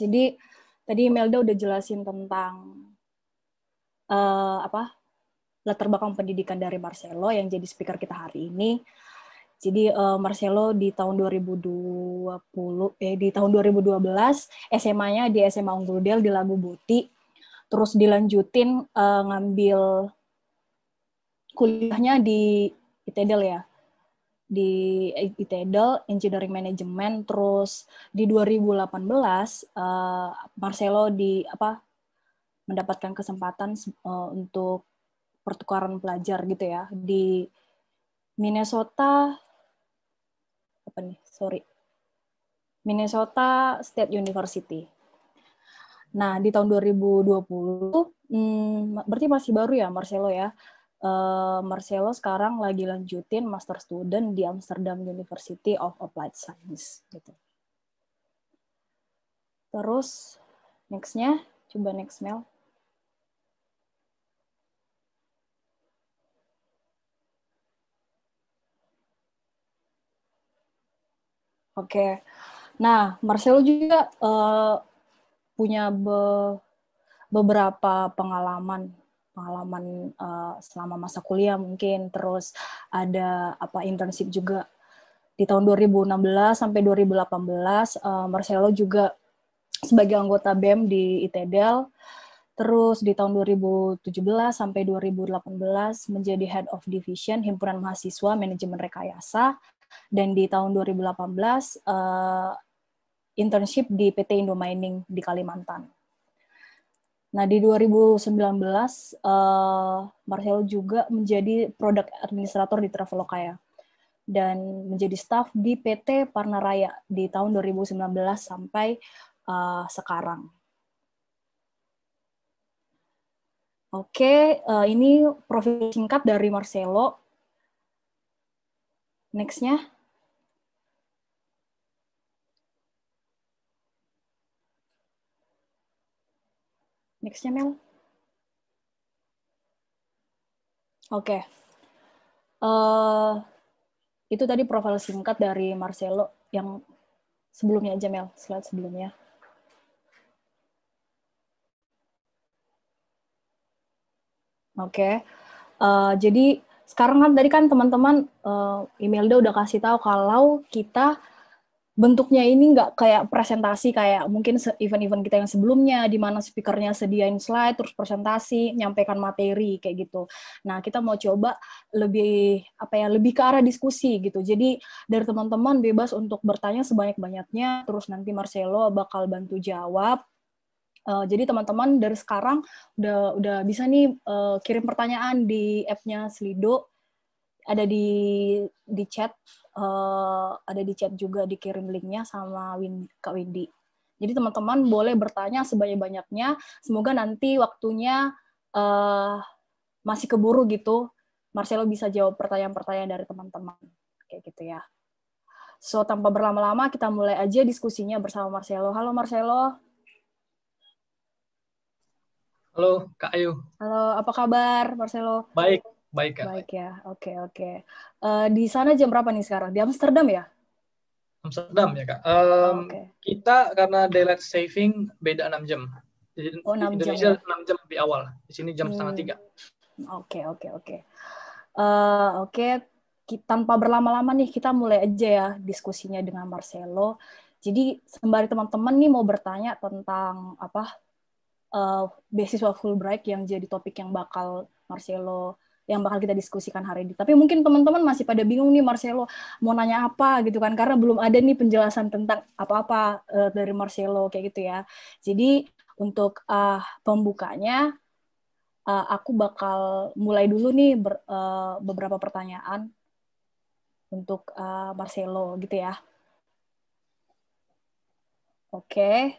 Jadi tadi Melda udah jelasin tentang latar belakang pendidikan dari Marcelo yang jadi speaker kita hari ini. Jadi Marcelo di tahun 2012 SMA-nya di SMA Unggul Del di Lagu Buti, terus dilanjutin ngambil kuliahnya di ITEDEL ya, di ITEDEL Engineering Management. Terus di 2018 Marcelo mendapatkan kesempatan untuk pertukaran pelajar gitu ya di Minnesota State University. Nah, di tahun 2020 berarti masih baru ya Marcelo ya. Marcelo sekarang lagi lanjutin master student di Amsterdam University of Applied Science gitu. Terus next-nya, coba next Mel. Oke. Nah, Marcelo juga punya beberapa pengalaman selama masa kuliah mungkin, terus ada internship juga di tahun 2016 sampai 2018. Marcelo juga sebagai anggota BEM di ITEDEL. Terus di tahun 2017 sampai 2018 menjadi Head of Division Himpunan Mahasiswa Manajemen Rekayasa, dan di tahun 2018 internship di PT Indomining di Kalimantan. Nah, di 2019 Marcelo juga menjadi Product Administrator di Traveloka ya, dan menjadi staff di PT Parnaraya di tahun 2019 sampai sekarang. Oke, ini profil singkat dari Marcelo. Next-nya. Next-nya, Mel. Oke. Itu tadi profil singkat dari Marcelo yang sebelumnya aja, Mel. Slide sebelumnya. Oke. Jadi sekarang kan tadi kan teman-teman Imelda udah kasih tahu kalau kita bentuknya ini nggak kayak presentasi kayak mungkin event-event kita yang sebelumnya di mana speakernya sediain slide terus presentasi, nyampaikan materi kayak gitu. Nah, kita mau coba lebih ke arah diskusi gitu. Jadi dari teman-teman bebas untuk bertanya sebanyak-banyaknya, terus nanti Marcelo bakal bantu jawab. Jadi teman-teman dari sekarang udah bisa nih kirim pertanyaan di app-nya Slido, ada di chat, ada di chat juga, dikirim linknya sama Kak Windy. Jadi teman-teman boleh bertanya sebanyak-banyaknya. Semoga nanti waktunya masih keburu gitu, Marcelo bisa jawab pertanyaan-pertanyaan dari teman-teman kayak gitu ya. So tanpa berlama-lama kita mulai aja diskusinya bersama Marcelo. Halo Marcelo. Halo Kak Ayu. Halo, apa kabar Marcelo? Baik Kak. Baik ya, oke. Di sana jam berapa nih sekarang? Di Amsterdam ya? Amsterdam ya Kak. Okay. Kita karena daylight saving beda 6 jam. Jadi di Indonesia jam, ya? 6 jam lebih awal. Di sini jam setengah 3. Oke. Tanpa berlama-lama nih kita mulai aja ya diskusinya dengan Marcelo. Jadi sembari teman-teman nih mau bertanya tentang beasiswa Fulbright yang jadi topik yang bakal kita diskusikan hari ini. Tapi mungkin teman-teman masih pada bingung nih Marcelo mau nanya apa gitu kan, karena belum ada nih penjelasan tentang apa-apa dari Marcelo kayak gitu ya. Jadi untuk pembukanya aku bakal mulai dulu nih beberapa pertanyaan untuk Marcelo gitu ya. Oke.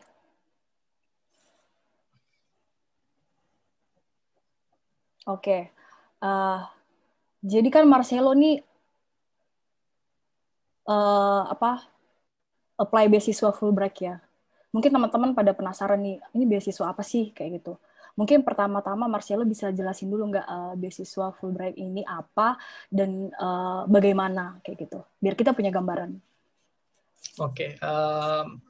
Jadi kan Marcelo nih apply beasiswa Fulbright ya. Mungkin teman-teman pada penasaran nih, ini beasiswa apa sih kayak gitu. Mungkin pertama-tama Marcelo bisa jelasin dulu nggak beasiswa Fulbright ini apa dan bagaimana kayak gitu, biar kita punya gambaran. Oke,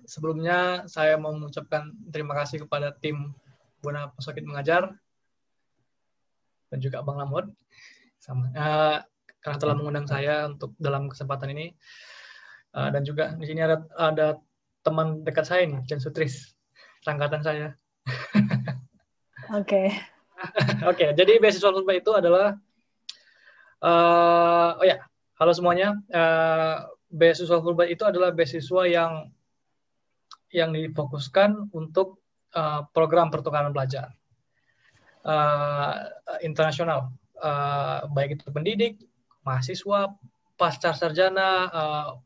sebelumnya saya mau mengucapkan terima kasih kepada tim Buana Pesakit Mengajar dan juga Bang Lamod karena telah mengundang saya untuk dalam kesempatan ini. Dan juga di sini ada teman dekat saya nih, Jan Sutris, angkatan saya. Oke. Oke, jadi beasiswa Fulbright itu adalah halo semuanya. Beasiswa Fulbright itu adalah beasiswa yang difokuskan untuk program pertukaran pelajar internasional, baik itu pendidik, mahasiswa, pasca sarjana,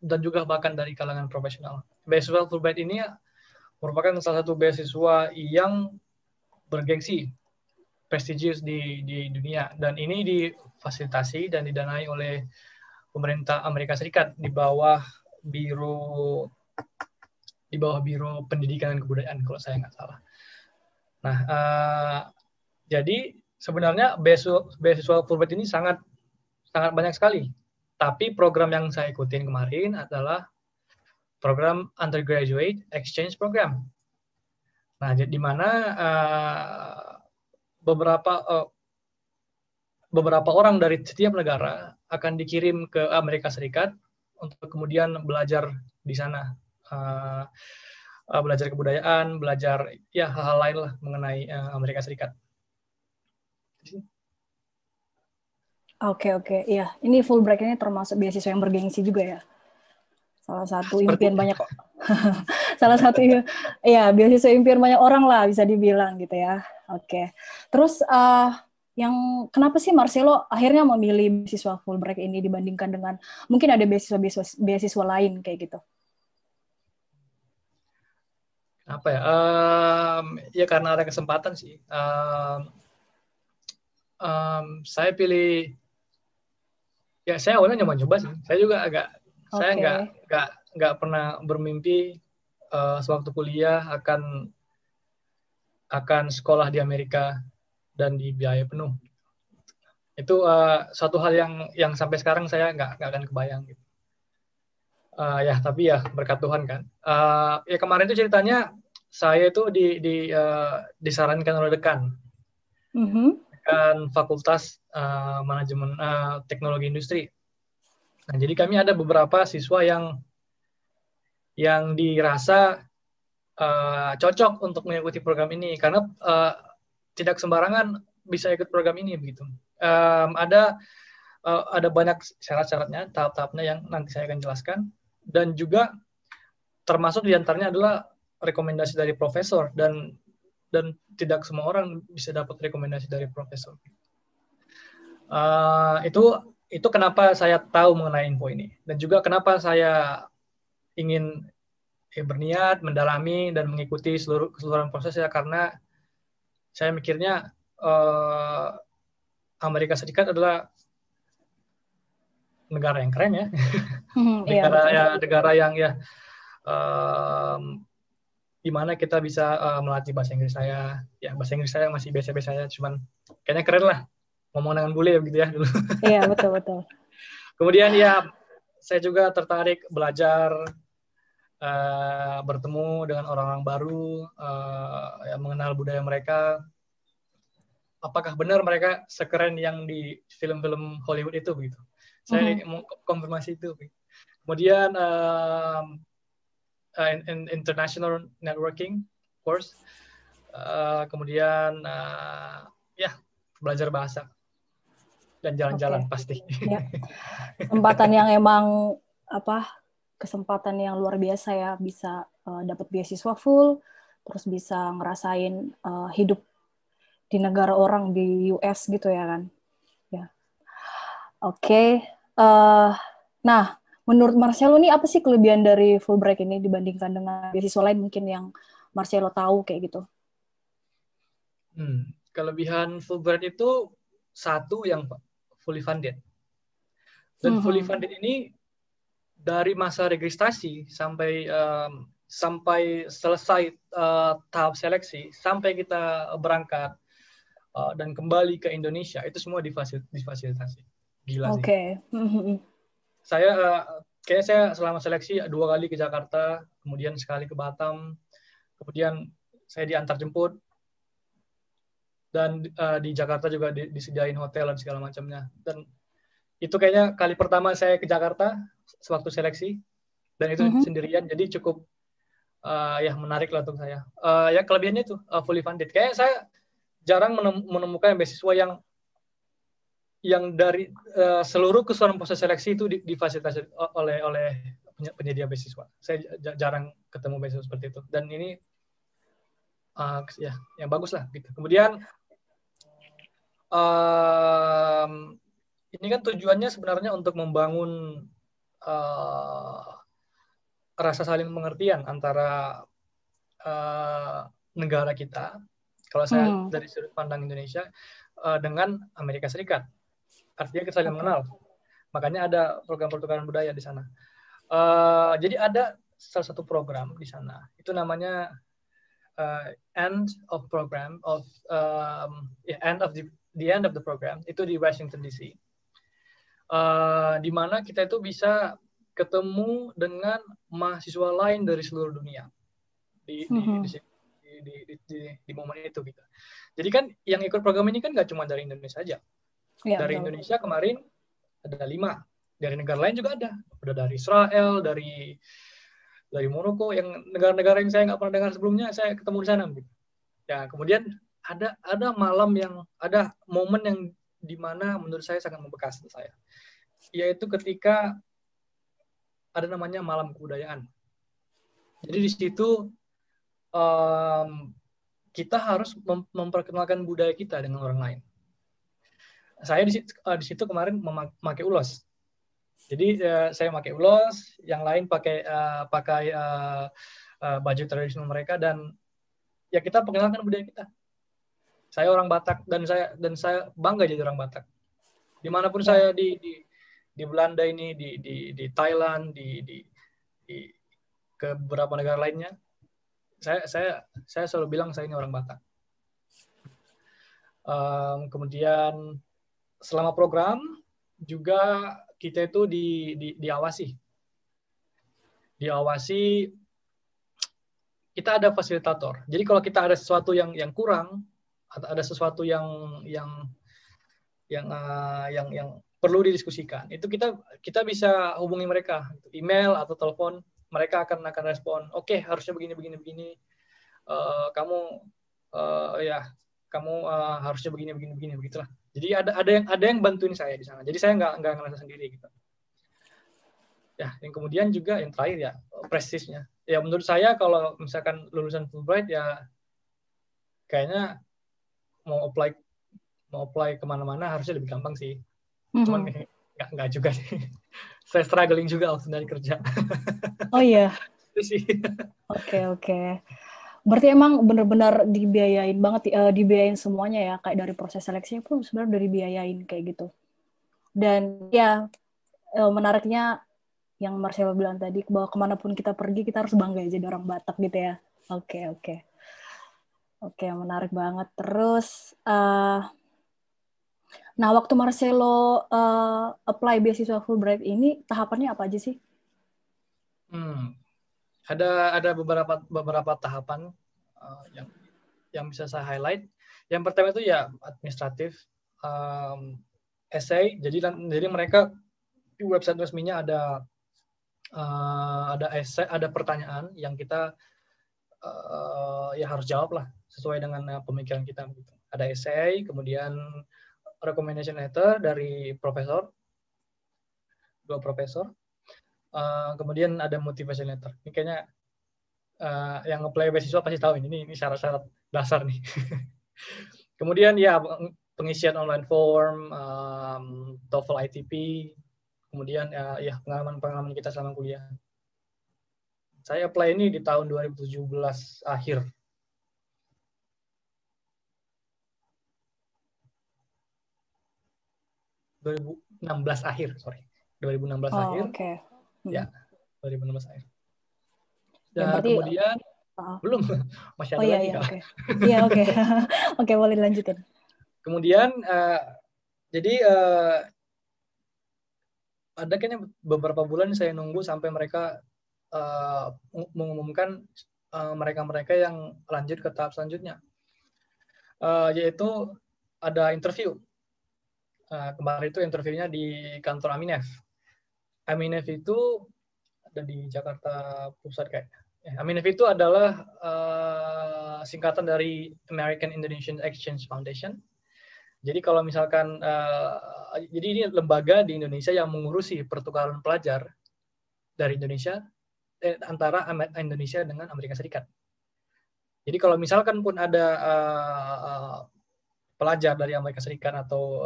dan juga bahkan dari kalangan profesional. Beasiswa Fulbright ini merupakan salah satu beasiswa yang bergengsi, prestigious di dunia, dan ini difasilitasi dan didanai oleh pemerintah Amerika Serikat di bawah Biro Pendidikan dan Kebudayaan kalau saya nggak salah. Nah, jadi sebenarnya beasiswa Fulbright ini sangat banyak sekali. Tapi program yang saya ikutin kemarin adalah program Undergraduate Exchange Program. Nah, di mana beberapa orang dari setiap negara akan dikirim ke Amerika Serikat untuk kemudian belajar di sana, belajar kebudayaan, belajar ya hal-hal lain lah mengenai Amerika Serikat. Oke, iya. Ini Fulbright ini termasuk beasiswa yang bergengsi juga ya. Salah satu impian banyak kok. Salah satu ya beasiswa impian banyak orang lah bisa dibilang gitu ya. Oke. Terus yang kenapa sih Marcelo akhirnya memilih beasiswa Fulbright ini dibandingkan dengan mungkin ada beasiswa lain kayak gitu? Apa ya? Ya karena ada kesempatan sih. Saya pilih. Ya saya awalnya nyoba sih. Saya juga saya nggak pernah bermimpi sewaktu kuliah akan sekolah di Amerika dan dibiayai penuh. Itu suatu hal yang sampai sekarang saya nggak akan kebayang gitu. Ya tapi ya berkat Tuhan kan. Ya kemarin itu ceritanya saya itu disarankan oleh dekan. Dekan Fakultas Manajemen Teknologi Industri. Nah, jadi kami ada beberapa siswa yang dirasa cocok untuk mengikuti program ini karena tidak sembarangan bisa ikut program ini begitu. Ada banyak syarat-syaratnya, tahap-tahapnya yang nanti saya akan jelaskan, dan juga termasuk diantaranya adalah rekomendasi dari profesor, dan tidak semua orang bisa dapat rekomendasi dari profesor. Itu kenapa saya tahu mengenai info ini, dan juga kenapa saya ingin berniat mendalami dan mengikuti keseluruhan prosesnya, karena saya mikirnya Amerika Serikat adalah negara yang keren ya, negara yang ya di mana kita bisa melatih bahasa Inggris saya. Ya bahasa Inggris saya masih biasa-biasa saja, cuman kayaknya keren lah ngomong dengan bule begitu ya dulu. Iya betul. Kemudian ya saya juga tertarik belajar, bertemu dengan orang-orang baru, ya, mengenal budaya mereka. Apakah benar mereka sekeren yang di film-film Hollywood itu begitu? Saya mau konfirmasi itu. Kemudian international networking course, kemudian ya belajar bahasa dan jalan-jalan pasti. Ya. Kesempatan yang emang kesempatan yang luar biasa ya, bisa dapat beasiswa full, terus bisa ngerasain hidup di negara orang di US gitu ya kan. Ya. Oke. Nah, menurut Marcelo nih apa sih kelebihan dari Fulbright ini dibandingkan dengan beasiswa lain mungkin yang Marcelo tahu kayak gitu? Kelebihan Fulbright itu satu yang fully funded. Dan fully funded ini dari masa registrasi sampai selesai tahap seleksi, sampai kita berangkat dan kembali ke Indonesia, itu semua difasilitasi. Gila sih. Oke. Saya Kayaknya saya selama seleksi 2 kali ke Jakarta, kemudian sekali ke Batam, kemudian saya diantar jemput, dan di Jakarta juga disediain hotel dan segala macamnya. Dan itu kayaknya kali pertama saya ke Jakarta sewaktu seleksi, dan itu sendirian, jadi cukup ya menarik lah untuk saya. Ya kelebihannya itu fully funded. Kayaknya saya jarang menemukan beasiswa yang dari seluruh keseluruhan proses seleksi itu difasilitasi oleh penyedia beasiswa. Saya jarang ketemu beasiswa seperti itu. Dan ini ya yang bagus lah gitu. Kemudian ini kan tujuannya sebenarnya untuk membangun rasa saling pengertian antara negara kita, kalau saya dari sudut pandang Indonesia, dengan Amerika Serikat. Artinya kita saling mengenal. Makanya ada program pertukaran budaya di sana. Jadi ada salah satu program di sana. Itu namanya end of the program. Itu di Washington DC. Di mana kita itu bisa ketemu dengan mahasiswa lain dari seluruh dunia di momen itu gitu. Jadi kan yang ikut program ini kan nggak cuma dari Indonesia saja. Ya, dari Indonesia kemarin ada 5, dari negara lain juga ada dari Israel, dari Maroko, yang negara-negara yang saya nggak pernah dengar sebelumnya, saya ketemu di sana gitu. Ya, kemudian ada momen yang dimana menurut saya sangat membekas untuk saya, yaitu ketika ada namanya malam kebudayaan. Jadi di situ kita harus memperkenalkan budaya kita dengan orang lain. Saya di situ kemarin memakai ulos. Jadi saya pakai ulos, yang lain pakai baju tradisional mereka, dan ya kita perkenalkan budaya kita. Saya orang Batak dan saya bangga jadi orang Batak. Dimanapun saya di Belanda ini, di Thailand, di ke beberapa negara lainnya, saya selalu bilang saya ini orang Batak. Kemudian selama program juga kita itu diawasi. Kita ada fasilitator. Jadi kalau kita ada sesuatu yang kurang, atau ada sesuatu yang perlu didiskusikan, itu kita bisa hubungi mereka, email atau telepon, mereka akan respon. Oke, harusnya begini. Kamu harusnya begini begitulah. Jadi ada yang bantuin saya di sana. Jadi saya nggak ngerasa sendiri gitu. Ya, yang kemudian juga yang terakhir ya prestisnya. Ya menurut saya kalau misalkan lulusan Fulbright ya kayaknya mau apply kemana-mana harusnya lebih gampang sih. Cuman nggak juga sih. Saya struggling juga waktu dari kerja. Oh iya. Oke. Berarti emang benar-benar dibiayain banget, dibiayain semuanya ya, kayak dari proses seleksinya pun sebenarnya udah dibiayain kayak gitu. Dan ya menariknya yang Marcelo bilang tadi, bahwa kemanapun kita pergi kita harus bangga jadi orang Batak gitu ya. Oke, menarik banget. Terus nah waktu Marcelo apply beasiswa Fulbright ini tahapannya apa aja sih? Ada beberapa tahapan yang bisa saya highlight. Yang pertama itu ya administratif, essay. Jadi mereka di website resminya ada essay, ada pertanyaan yang kita ya harus jawab lah sesuai dengan pemikiran kita. Ada essay, kemudian recommendation letter dari 2 profesor. Kemudian ada motivation letter. Ini kayaknya yang apply beasiswa pasti tahu ini syarat-syarat dasar nih. Kemudian ya pengisian online form, TOEFL ITP, kemudian ya pengalaman kita selama kuliah. Saya apply ini di tahun 2017 akhir. 2016 akhir. Okay. Ya, 2016 akhir. Dan berarti, kemudian belum masih ada lagi. Iya, oke. Oke, boleh dilanjutin. Kemudian jadi ada kayaknya beberapa bulan saya nunggu sampai mereka mengumumkan mereka-mereka yang lanjut ke tahap selanjutnya, yaitu ada interview. Kemarin itu interviewnya di kantor Aminef. Aminef itu ada di Jakarta Pusat kayaknya. Aminef itu adalah singkatan dari American Indonesian Exchange Foundation. Jadi kalau misalkan, jadi ini lembaga di Indonesia yang mengurusi pertukaran pelajar dari Indonesia, antara Indonesia dengan Amerika Serikat. Jadi kalau misalkan pun ada pelajar dari Amerika Serikat atau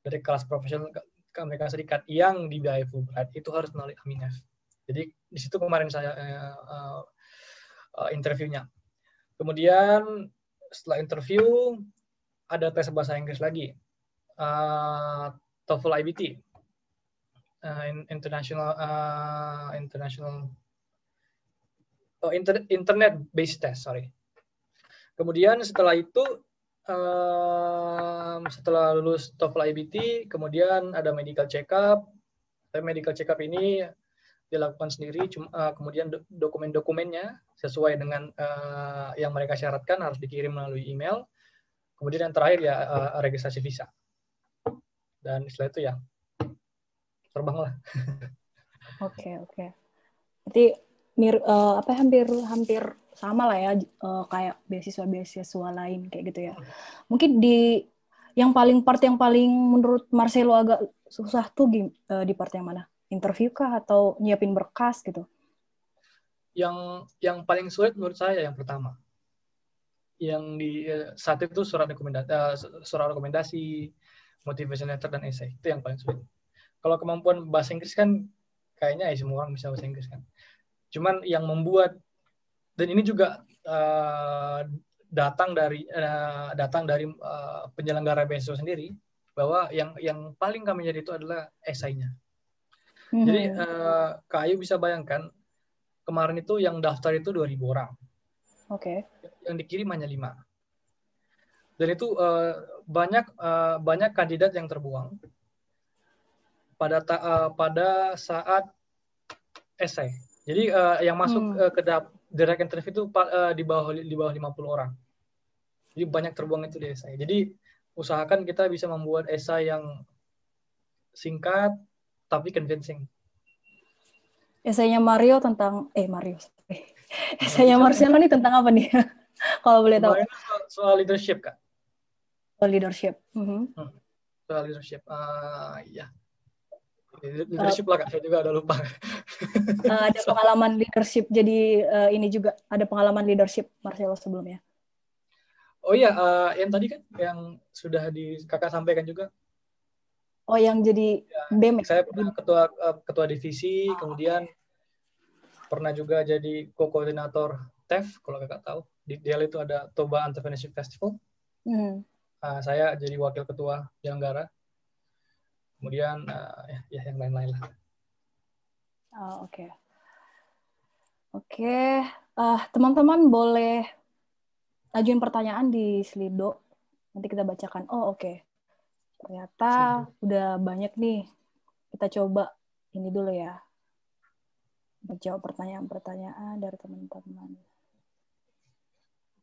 dari kelas profesional ke Amerika Serikat yang dibiayai Fulbright, itu harus melalui Aminef. Jadi di situ kemarin saya interviewnya. Kemudian setelah interview ada tes bahasa Inggris lagi, TOEFL IBT, internet based test, sorry. Kemudian setelah itu, setelah lulus TOEFL IBT, kemudian ada medical check up. Medical check up ini dilakukan sendiri, kemudian dokumen-dokumennya sesuai dengan yang mereka syaratkan harus dikirim melalui email. Kemudian yang terakhir ya registrasi visa. Dan setelah itu ya terbang lah. Oke. Berarti hampir sama lah ya, kayak beasiswa lain kayak gitu ya. Mungkin yang paling menurut Marcelo agak susah tuh di part yang mana? Interview kah atau nyiapin berkas gitu? Yang paling sulit menurut saya yang pertama. Yang di saat itu surat rekomendasi, motivation letter dan essay, itu yang paling sulit. Kalau kemampuan bahasa Inggris kan kayaknya semua orang bisa bahasa Inggris kan. Cuman yang membuat, dan ini juga datang dari penyelenggara beasiswa sendiri, bahwa yang paling kami jadi itu adalah essay-nya. Jadi Kak Ayu bisa bayangkan kemarin itu yang daftar itu 2.000 orang. Oke. Yang dikirim hanya 5. Dan itu banyak kandidat yang terbuang pada saat essay. Jadi yang masuk ke direct interview itu di bawah 50 orang. Jadi banyak terbuang itu di essay. Jadi usahakan kita bisa membuat essay yang singkat tapi convincing. Essaynya Mario tentang essaynya Marcelo ini tentang apa nih? Kalau boleh tahu. Soal leadership, Kak. Soal leadership. Soal leadership. Ya. Leadership lah, Kak. Saya juga udah lupa. Ada pengalaman leadership. Jadi ini juga ada pengalaman leadership Marcelo sebelumnya. Oh iya, yang tadi kan yang sudah Kakak sampaikan juga. Oh, yang jadi BEM. Saya pernah ketua divisi, kemudian pernah juga jadi co-koordinator TEF, kalau Kakak tahu. Di Dell itu ada Toba Entrepreneurship Festival. Saya jadi wakil ketua penyelenggara. Kemudian ya yang lain-lain lah. Oke. Teman-teman boleh ajuin pertanyaan di Slido. Nanti kita bacakan. Ternyata udah banyak nih. Kita coba ini dulu ya. Menjawab pertanyaan-pertanyaan dari teman-teman.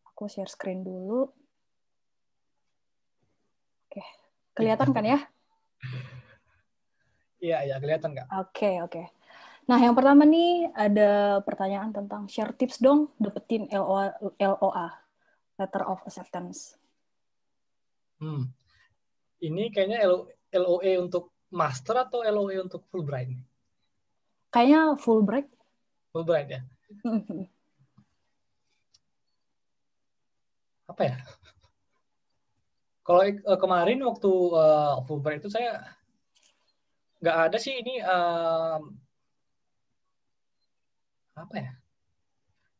Aku share screen dulu. Oke. Kelihatan kan ya? Iya, kelihatan nggak? Oke. Nah, yang pertama nih ada pertanyaan tentang share tips dong dapetin LOA, Letter of Acceptance. Ini kayaknya LOA untuk master atau LOA untuk Fulbright? Kayaknya Fulbright. Fulbright ya. Apa ya? Kalau kemarin waktu Fulbright itu saya nggak ada sih ini apa ya?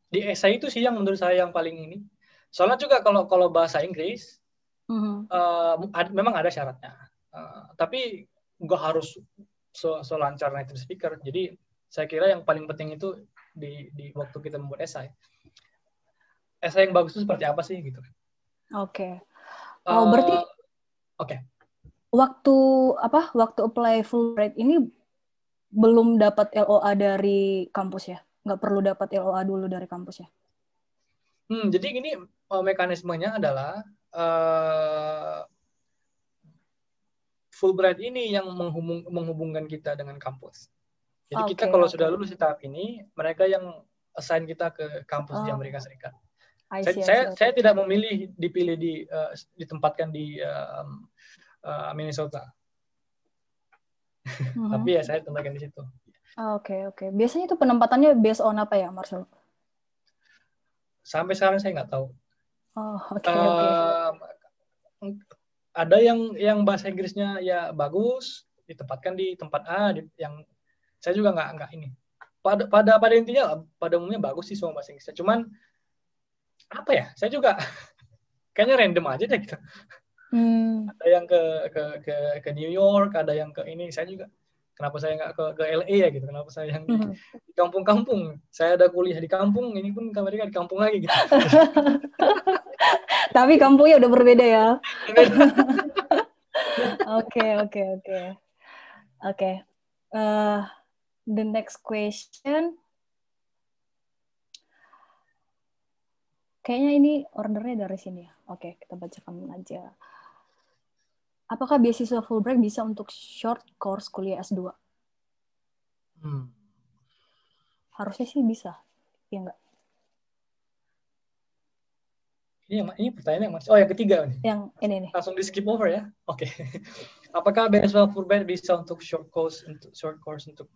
Di essay itu sih yang menurut saya yang paling ini. Soalnya juga kalau bahasa Inggris memang ada syaratnya, tapi nggak harus selancar native speaker. Jadi saya kira yang paling penting itu di waktu kita membuat essay yang bagus itu seperti apa sih gitu. Oke. Berarti oke. Waktu apply Fulbright ini belum dapat LOA dari kampus ya? Nggak perlu dapat LOA dulu dari kampus ya? Jadi ini mekanismenya adalah Fulbright ini yang menghubungkan kita dengan kampus. Jadi kita Oke, kalau oke. sudah lulus di tahap ini, mereka yang assign kita ke kampus di Oh, Amerika Serikat. I see, I see. Saya tidak memilih dipilih ditempatkan di Minnesota. Tapi ya saya tempatkan di situ. Oke, oke. Biasanya itu penempatannya based on apa ya, Marcel? Sampai sekarang saya nggak tahu. Oh, oke, oke. Ada yang bahasa Inggrisnya ya bagus, ditempatkan di tempat A, yang saya juga nggak ini. Pada intinya pada umumnya bagus sih semua bahasa Inggrisnya. Cuman apa ya? Saya juga kayaknya random aja deh gitu. Ada yang ke New York, ada yang ke ini. Saya juga kenapa saya nggak ke LA ya gitu? Kenapa saya yang di kampung-kampung? Saya ada kuliah di kampung, ini pun Amerika di kampung lagi gitu. Tapi kampungnya udah berbeda ya. Oke. The next question. Kayaknya ini ordernya dari sini ya. Oke, kita bacakan aja. Apakah beasiswa Fulbright bisa untuk short course kuliah S2? Harusnya sih bisa. Ya enggak? Ini pertanyaan yang masih. Oh, yang ketiga nih. Yang ini nih. Langsung di skip over ya. Oke. Apakah beasiswa Fulbright bisa untuk short course untuk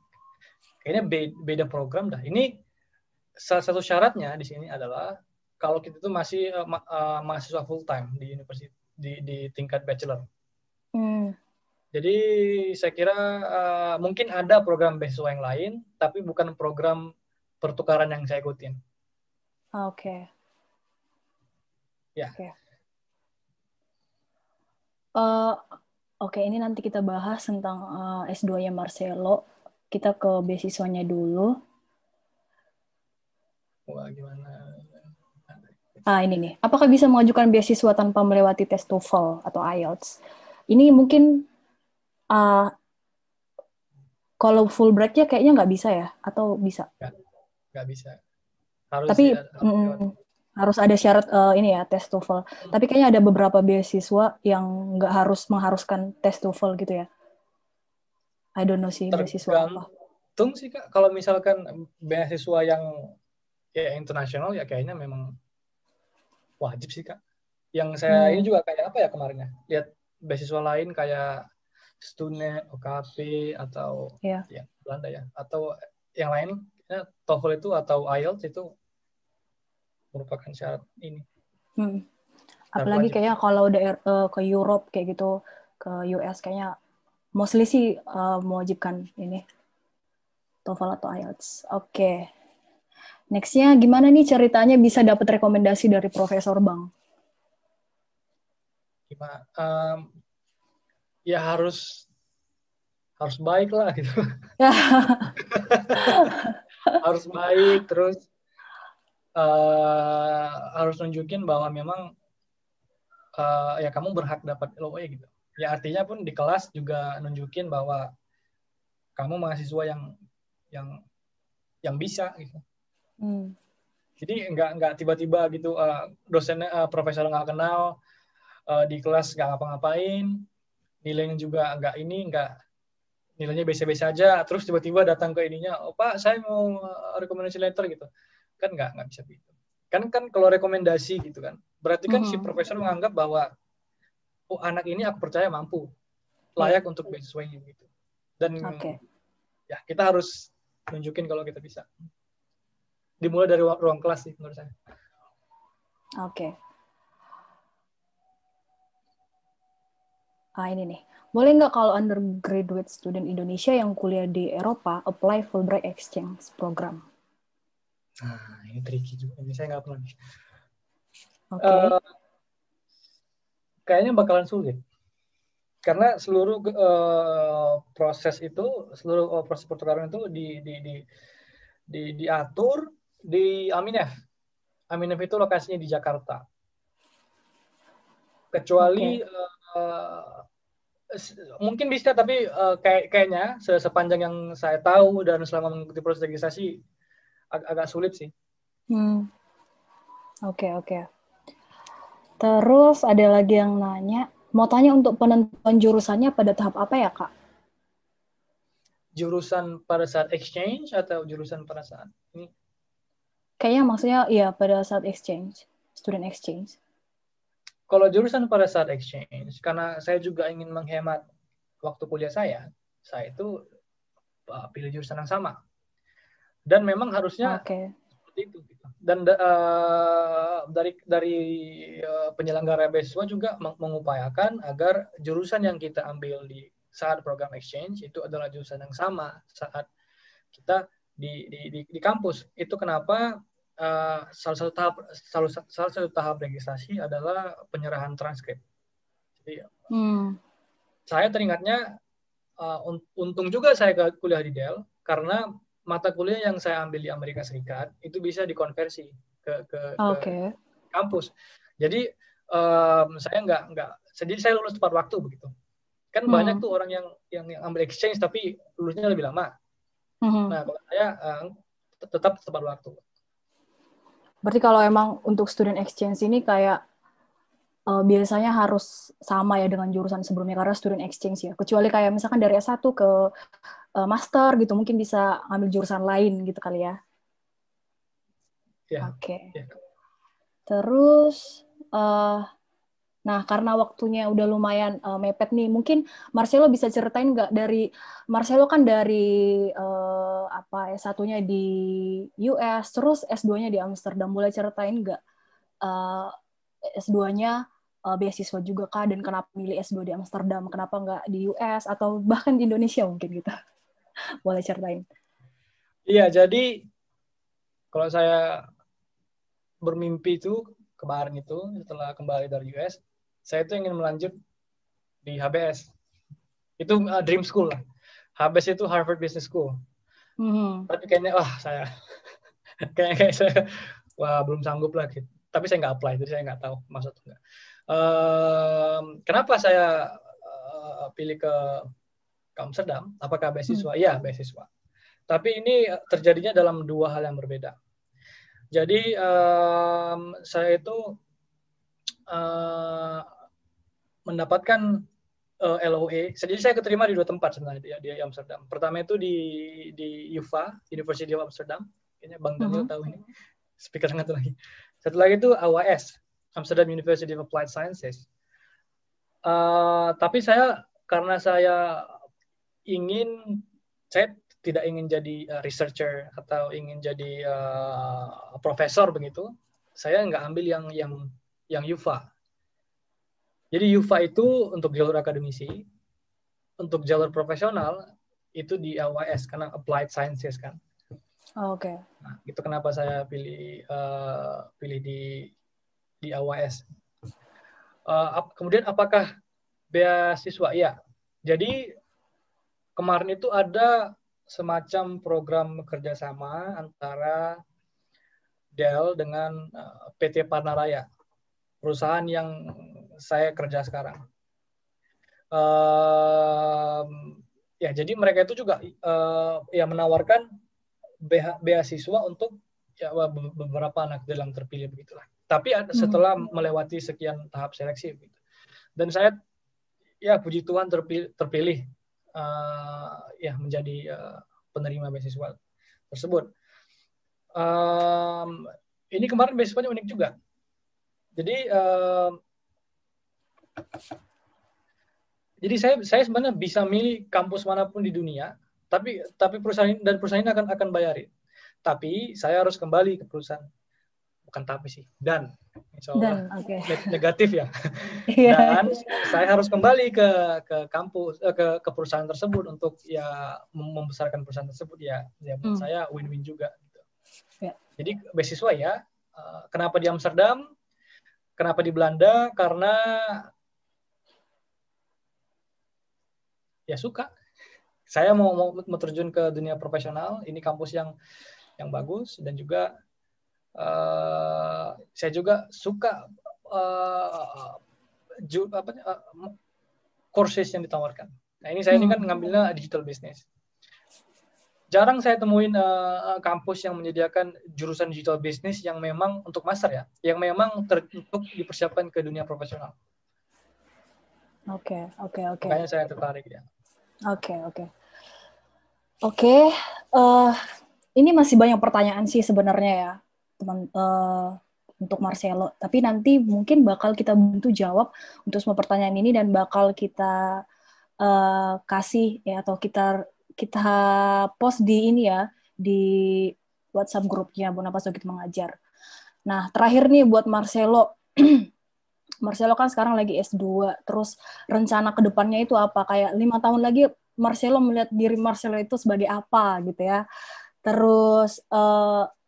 kayaknya beda program dah. Ini salah satu syaratnya di sini adalah kalau kita tuh masih mahasiswa full time di universitas di tingkat bachelor. Jadi saya kira mungkin ada program beasiswa yang lain, tapi bukan program pertukaran yang saya ikutin. Oke. Ya. Oke, ini nanti kita bahas tentang S2-nya Marcelo. Kita ke beasiswanya dulu. Wah, gimana? Ini nih. Apakah bisa mengajukan beasiswa tanpa melewati tes TOEFL atau IELTS? Ini mungkin kalau Fulbright-nya kayaknya nggak bisa ya? Atau bisa? Nggak bisa. Tapi harus ada syarat ini ya, tes TOEFL. Tapi kayaknya ada beberapa beasiswa yang nggak harus mengharuskan tes TOEFL gitu ya. I don't know sih beasiswa apa. Tergantung sih Kak, kalau misalkan beasiswa yang ya internasional ya kayaknya memang wajib sih Kak. Yang saya ini juga kayak apa ya kemarin ya, lihat beasiswa lain kayak Stunet, OKP atau ya Belanda ya, atau yang lain ya, TOEFL itu atau IELTS itu merupakan syarat ini. Apalagi kayaknya kalau udah ke Europe kayak gitu, ke US kayaknya mostly sih mewajibkan ini TOEFL atau IELTS. Oke. Next-nya gimana nih ceritanya bisa dapat rekomendasi dari Profesor Bang? Gimana? Ya harus baik lah gitu. Harus baik, terus harus nunjukin bahwa memang ya kamu berhak dapat LOE gitu. Ya artinya pun di kelas juga nunjukin bahwa kamu mahasiswa yang bisa gitu. Jadi nggak tiba-tiba gitu dosennya profesor nggak kenal di kelas nggak ngapa-ngapain, nilainya juga nilainya biasa-biasa aja, terus tiba-tiba datang ke ininya, oh Pak saya mau rekomendasi letter gitu, kan nggak bisa gitu. Kan kalau rekomendasi gitu kan, berarti kan si profesor menganggap bahwa oh anak ini aku percaya mampu, layak untuk beasiswa ini gitu. Dan ya kita harus nunjukin kalau kita bisa. Dimulai dari ruang kelas sih menurut saya. Oke. Ini nih. Boleh nggak kalau undergraduate student Indonesia yang kuliah di Eropa apply Fulbright Exchange program? Nah, ini tricky juga. Ini saya nggak pernah. Kayaknya bakalan sulit. Karena seluruh proses pertukaran itu diatur di Aminef. Aminef itu lokasinya di Jakarta. Kecuali Mungkin bisa, tapi kayaknya sepanjang yang saya tahu dan selama mengikuti proses registrasi agak sulit sih. Oke, oke. Terus ada lagi yang nanya, mau tanya untuk penentuan jurusannya pada tahap apa ya, Kak? Jurusan pada saat exchange atau jurusan pada saat ini? Kayaknya maksudnya iya pada saat exchange, student exchange. Kalau jurusan pada saat exchange, karena saya juga ingin menghemat waktu kuliah saya itu pilih jurusan yang sama. Dan memang harusnya seperti itu. Dan dari penyelenggara beasiswa juga mengupayakan agar jurusan yang kita ambil di saat program exchange itu adalah jurusan yang sama saat kita di kampus. Itu kenapa salah satu tahap registrasi adalah penyerahan transkrip. Jadi saya teringatnya untung juga saya kuliah di Dell karena mata kuliah yang saya ambil di Amerika Serikat itu bisa dikonversi ke kampus. Jadi saya jadi saya lulus tepat waktu begitu. Kan banyak tuh orang yang ambil exchange tapi lulusnya lebih lama. Nah, kalau saya tetap tepat waktu. Berarti kalau emang untuk student exchange ini kayak biasanya harus sama ya dengan jurusan sebelumnya karena student exchange ya. Kecuali kayak misalkan dari S1 ke master gitu, mungkin bisa ambil jurusan lain gitu kali ya. Oke. Terus, nah karena waktunya udah lumayan mepet nih, mungkin Marcelo bisa ceritain nggak Marcelo kan dari S1-nya di US, terus S2-nya di Amsterdam, boleh ceritain nggak S2-nya beasiswa juga kah, dan kenapa milih S2 di Amsterdam, kenapa nggak di US, atau bahkan di Indonesia mungkin gitu. Boleh ceritain. Iya, jadi kalau saya bermimpi itu kemarin itu setelah kembali dari US, saya itu ingin melanjut di HBS. Itu dream school lah. HBS itu Harvard Business School. Tapi kayaknya saya kayak saya belum sanggup lah gitu. Tapi saya nggak apply, jadi saya nggak tahu maksudnya. Kenapa saya pilih ke Amsterdam? Apakah beasiswa? Iya, beasiswa. Tapi ini terjadinya dalam dua hal yang berbeda. Jadi saya itu mendapatkan LOE. Jadi saya keterima di dua tempat sebenarnya di Amsterdam. Pertama itu di UvA, University of Amsterdam. Kayaknya Bang Daniel tahu ini. Speaker satu lagi. Satu lagi itu AWS, Amsterdam University of Applied Sciences. Tapi karena saya tidak ingin jadi researcher atau ingin jadi profesor begitu, saya nggak ambil yang UvA. Jadi UvA itu untuk jalur akademisi, untuk jalur profesional itu di AWS karena Applied Sciences kan. Oke. Nah, itu kenapa saya pilih di AWS. Kemudian apakah beasiswa? Ya. Jadi kemarin itu ada semacam program kerjasama antara Dell dengan PT Panaraya, perusahaan yang saya kerja sekarang. Jadi mereka itu juga menawarkan beasiswa untuk beberapa anak Dell yang terpilih begitulah. Tapi setelah melewati sekian tahap seleksi begitu. Dan saya puji Tuhan terpilih menjadi penerima beasiswa tersebut. Ini kemarin beasiswanya unik juga. Jadi saya sebenarnya bisa milih kampus manapun di dunia, tapi perusahaan ini akan bayarin. Tapi saya harus kembali ke perusahaan. Bukan tapi sih, dan insya Allah negatif ya. Dan saya harus kembali ke kampus, ke perusahaan tersebut untuk membesarkan perusahaan tersebut buat saya win-win juga. Gitu. Jadi beasiswa ya. Kenapa di Amsterdam? Kenapa di Belanda? Karena suka. Saya mau terjun ke dunia profesional. Ini kampus yang bagus dan juga saya juga suka courses yang ditawarkan. Nah ini saya ini kan ngambilnya digital business. Jarang saya temuin kampus yang menyediakan jurusan digital business yang memang untuk master ya, yang memang untuk dipersiapkan ke dunia profesional. Oke. Makanya saya tertarik ya. Oke. Ini masih banyak pertanyaan sih sebenarnya ya, teman, untuk Marcelo. Tapi nanti mungkin bakal kita bantu jawab untuk semua pertanyaan ini dan bakal kita kasih ya, atau kita post di ini ya, di WhatsApp grupnya Boniface Sogit Mengajar. Nah, terakhir nih buat Marcelo. Marcelo kan sekarang lagi S2, terus rencana ke depannya itu apa? Kayak 5 tahun lagi Marcelo melihat diri Marcelo itu sebagai apa gitu ya. Terus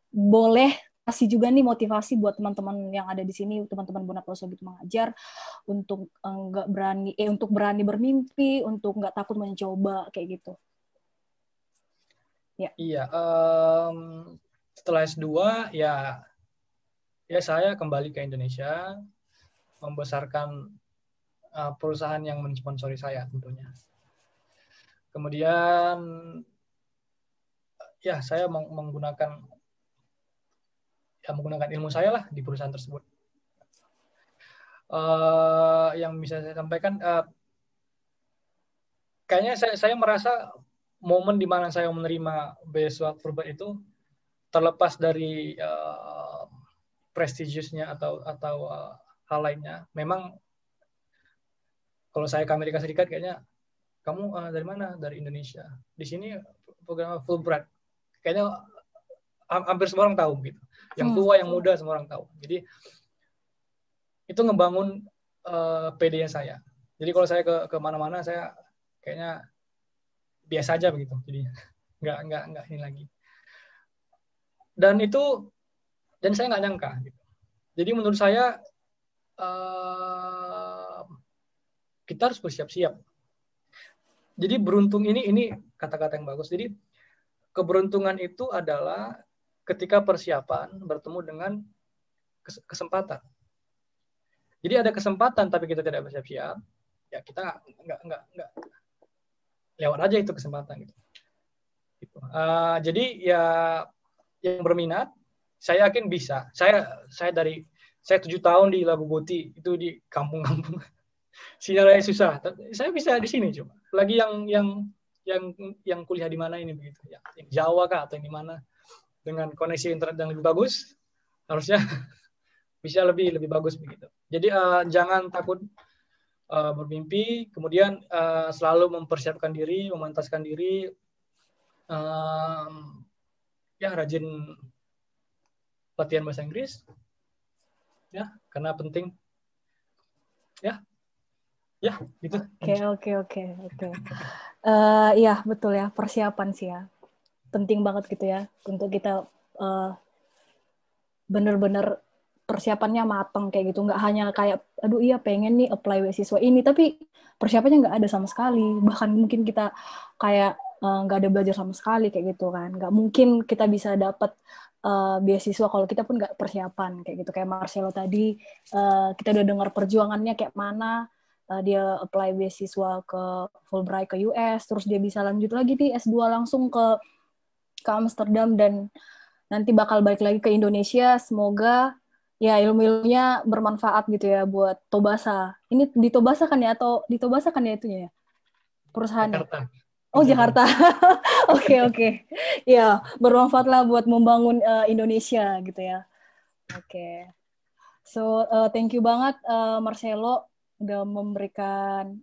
boleh kasih juga nih motivasi buat teman-teman yang ada di sini, teman-teman Boniface Sogit Mengajar, untuk untuk berani bermimpi, untuk nggak takut mencoba kayak gitu. Ya. Iya, setelah S2 ya saya kembali ke Indonesia, membesarkan perusahaan yang mensponsori saya tentunya. Kemudian ya saya menggunakan ilmu saya lah di perusahaan tersebut. Yang bisa saya sampaikan, kayaknya saya merasa momen di mana saya menerima beasiswa Fulbright itu, terlepas dari prestigiusnya atau hal lainnya, memang kalau saya ke Amerika Serikat kayaknya, kamu dari mana? Dari Indonesia. Di sini program Fulbright, kayaknya hampir semua orang tahu gitu. Yang tua, yang muda, semua orang tahu. Jadi itu ngebangun PD-nya saya. Jadi kalau saya ke mana-mana, saya kayaknya biasa aja begitu. Jadi nggak ini lagi. Dan saya nggak nyangka. Gitu. Jadi menurut saya kita harus bersiap-siap. Jadi beruntung ini kata-kata yang bagus. Jadi keberuntungan itu adalah ketika persiapan bertemu dengan kesempatan. Jadi ada kesempatan tapi kita tidak bersiap-siap, ya kita nggak lewat aja itu kesempatan gitu. Jadi ya yang berminat, saya yakin bisa. Saya 7 tahun di Labu Boti, itu di kampung-kampung. Sinyalnya susah. Saya bisa di sini coba. Lagi yang kuliah di mana ini begitu ya. Yang Jawa kah atau yang di mana, dengan koneksi internet yang lebih bagus, harusnya bisa lebih bagus begitu. Jadi jangan takut bermimpi, kemudian selalu mempersiapkan diri, memantaskan diri, ya rajin latihan bahasa Inggris, ya karena penting, ya gitu. Oke. Iya betul ya, persiapan sih ya, penting banget gitu ya, untuk kita bener-bener persiapannya matang kayak gitu, nggak hanya kayak aduh iya pengen nih apply beasiswa ini, tapi persiapannya nggak ada sama sekali, bahkan mungkin kita kayak nggak ada belajar sama sekali kayak gitu kan, nggak mungkin kita bisa dapat beasiswa kalau kita pun nggak persiapan kayak gitu. Kayak Marcelo tadi, kita udah dengar perjuangannya kayak mana, dia apply beasiswa ke Fulbright ke US, terus dia bisa lanjut lagi di S2 langsung ke Amsterdam, dan nanti bakal balik lagi ke Indonesia. Semoga ya ilmu-ilmunya bermanfaat gitu ya buat Tobasa. Ini di Tobasa kan ya, atau di Tobasa kan ya itunya ya, perusahaannya? Jakarta. Oh Jakarta. Oke. Ya bermanfaat lah buat membangun Indonesia gitu ya. Oke. So thank you banget Marcelo udah memberikan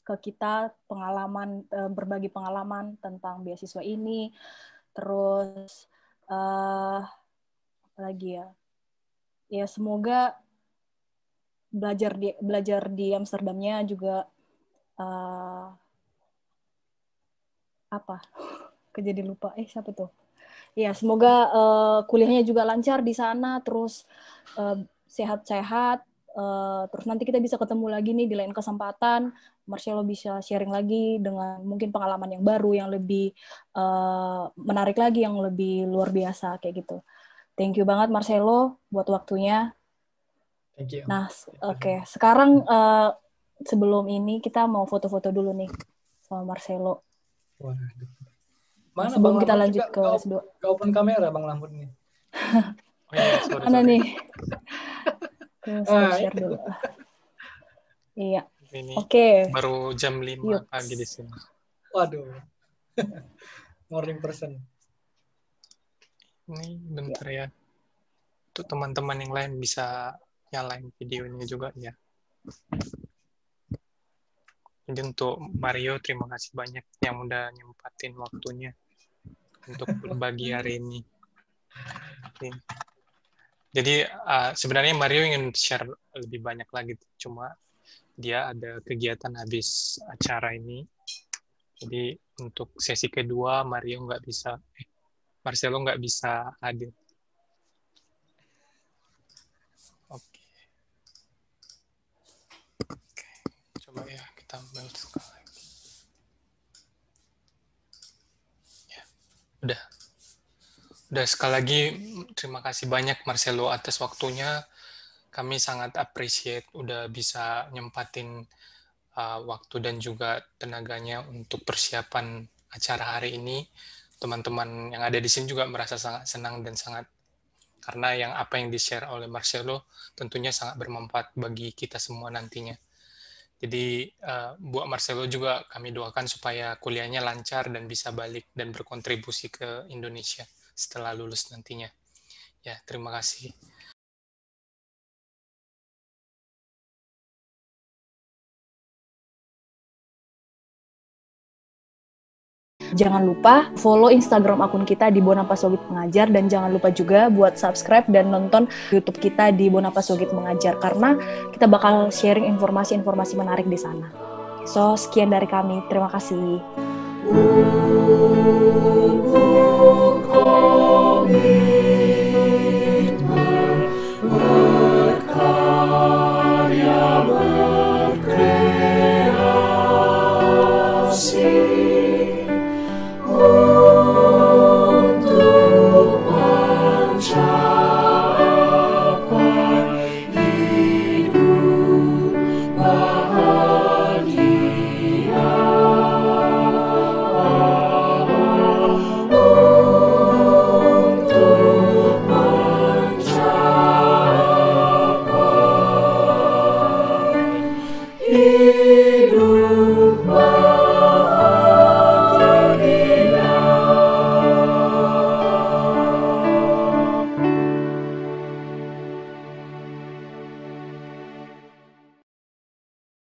ke kita pengalaman, berbagi pengalaman tentang beasiswa ini. Terus apa lagi ya? Ya semoga belajar di Amsterdamnya juga kejadi lupa. Siapa tuh? Ya semoga kuliahnya juga lancar di sana, terus sehat-sehat. Terus nanti kita bisa ketemu lagi nih di lain kesempatan. Marcelo bisa sharing lagi dengan mungkin pengalaman yang baru, yang lebih menarik lagi, yang lebih luar biasa kayak gitu. Thank you banget Marcelo buat waktunya. Thank you. Nah, oke. Sekarang sebelum ini kita mau foto-foto dulu nih sama Marcelo. Waduh. Mana Sebelum Bang kita Lampard lanjut juga ke S2. gak open kamera Bang Lampard nih. Oh iya, sorry. Mana nih? Aku stop share itu. dulu. Iya. Ini Oke. baru jam 5 Yuk. pagi di sini. Waduh. Morning person. Ini bentar ya. Untuk teman-teman yang lain bisa nyalain videonya juga ya. Jadi untuk Mario, terima kasih banyak yang udah nyempatin waktunya untuk berbagi hari ini. Oke. Jadi sebenarnya Mario ingin share lebih banyak lagi, cuma dia ada kegiatan habis acara ini. Jadi untuk sesi kedua Marcelo nggak bisa hadir. Oke. Coba ya kita ambil sekali lagi. Ya, udah sekali lagi terima kasih banyak Marcelo atas waktunya. Kami sangat appreciate udah bisa nyempatin waktu dan juga tenaganya untuk persiapan acara hari ini. Teman-teman yang ada di sini juga merasa sangat senang dan sangat, karena apa yang di-share oleh Marcelo tentunya sangat bermanfaat bagi kita semua nantinya. Jadi buat Marcelo juga kami doakan supaya kuliahnya lancar dan bisa balik dan berkontribusi ke Indonesia setelah lulus nantinya. Ya, terima kasih. Jangan lupa follow Instagram akun kita di Bonapas Sogit Mengajar, dan jangan lupa juga buat subscribe dan nonton YouTube kita di Bonapas Sogit Mengajar, karena kita bakal sharing informasi-informasi menarik di sana. So, sekian dari kami. Terima kasih.